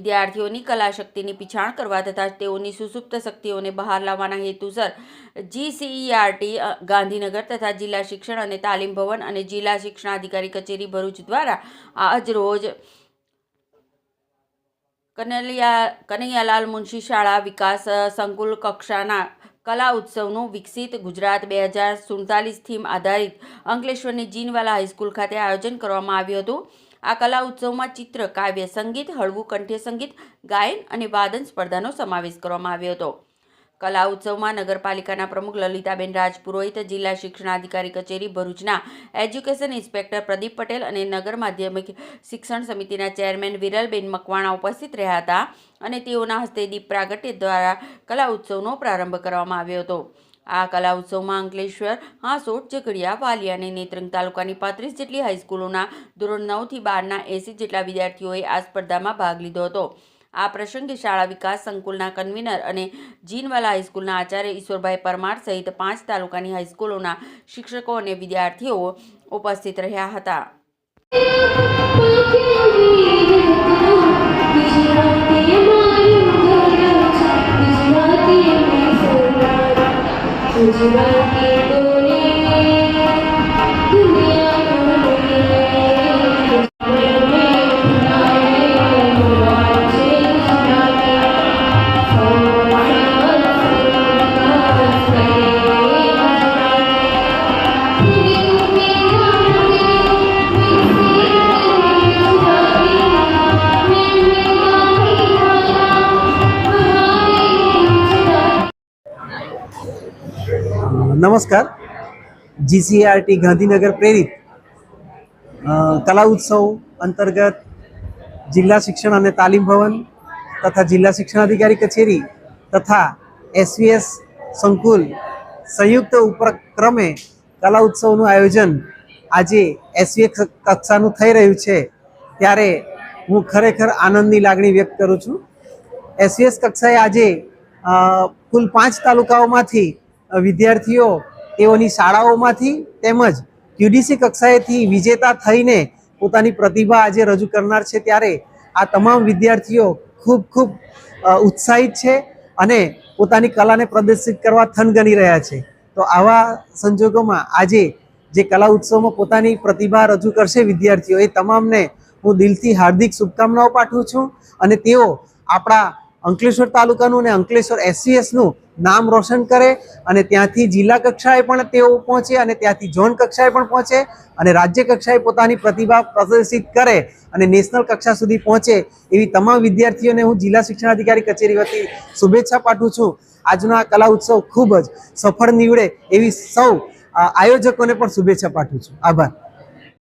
વિદ્યાર્થીઓની કલાશક્તિની પીછાણ કરવા તથા તેઓની સુસુપ્ત શક્તિઓને બહાર લાવવાના હેતુસર GCERT ગાંધીનગર તથા જિલ્લા શિક્ષણ અને તાલીમ ભવન અને જિલ્લા શિક્ષણાધિકારી કચેરી ભરૂચ દ્વારા આજ રોજ કનૈયાલાલ મુનશી શાળા વિકાસ સંકુલ કક્ષાના કલા ઉત્સવનું વિકસિત ગુજરાત 2047 થીમ આધારિત અંકલેશ્વરની જીનવાલા હાઈસ્કૂલ ખાતે આયોજન કરવામાં આવ્યું હતું। આ કલા ઉત્સવમાં ચિત્ર, કાવ્ય, સંગીત, હળવું કંઠ્ય સંગીત, ગાયન અને વાદન સ્પર્ધાનો સમાવેશ કરવામાં આવ્યો હતો। કલા ઉત્સવમાં નગરપાલિકાના પ્રમુખ લલિતાબેન રાજપુરોહિત, જિલ્લા શિક્ષણાધિકારી કચેરી ભરૂચના એજ્યુકેશન ઇન્સ્પેક્ટર પ્રદીપ પટેલ અને નગર માધ્યમિક શિક્ષણ સમિતિના ચેરમેન વિરલબેન મકવાણા ઉપસ્થિત રહ્યા હતા અને તેઓના હસ્તે દીપ પ્રાગટ્ય દ્વારા કલા ઉત્સવનો પ્રારંભ કરવામાં આવ્યો હતો। આ કલા ઉત્સવમાં અંકલેશ્વર, હાંસોટ, ઝઘડિયા, વાલિયા અને નેત્રંગ તાલુકાની 35 જેટલી હાઈસ્કૂલોના ધોરણ 9 થી 12ના 80 જેટલા વિદ્યાર્થીઓએ આ સ્પર્ધામાં ભાગ લીધો હતો। આ પ્રસંગે શાળા વિકાસ સંકુલના કન્વીનર અને જીનવાલા હાઈસ્કૂલના આચાર્ય ઈશ્વરભાઈ પરમાર સહિત 5 તાલુકાની હાઈસ્કૂલોના શિક્ષકો અને વિદ્યાર્થીઓ ઉપસ્થિત રહ્યા હતા। नमस्कार। GCERT गांधीनगर प्रेरित कला उत्सव अंतर्गत जिला शिक्षण और तालीम भवन तथा जिला शिक्षणाधिकारी कचेरी तथा SVS संकुल संयुक्त उपक्रमे कला उत्सव आयोजन आज SVS कक्षा थई रह्यु छे त्यारे हूँ खरेखर आनंदनी लागणी व्यक्त करूँ छूँ। SVS कक्षाए आज कुल 5 तालुकाओमांथी विद्यार्थीओ तेओनी शाळाओमांथी તેમજ QDC कक्षाएथी विजेता थईने पोतानी प्रतिभा आज रजू करनार छे त्यारे आ तमाम विद्यार्थीओ खूब खूब उत्साहित छे अने पोतानी कलाने प्रदर्शित करवा थनगनी रह्या छे। तो आवा संजोगोमां आजे जे कला उत्सवमां पोतानी प्रतिभा रजू करशे विद्यार्थीओ ए तमामने हूँ दिलथी हार्दिक शुभकामनाओ पाठवुं छुं अने तेओ आपणा अंकलेश्वर तालुकानुं अने अंकलेश्वर SVS नुं नाम रोशन करे अने त्यांथी जिला कक्षाए पण तेओ पहोंचे अने त्यांथी झोन कक्षाए पण पहोंचे अने राज्य कक्षाए पोतानी प्रतिभा प्रदर्शित करे अने नेशनल कक्षा सुधी पहोंचे एवी तमाम विद्यार्थीओने हूँ जिला शिक्षणाधिकारी कचेरी वती शुभेच्छा पाठवुं छुं। आजनो आ कला उत्सव खूब ज सफल निवडे एवी सौ आयोजकोने पण शुभेच्छा पाठवुं छुं। आभार।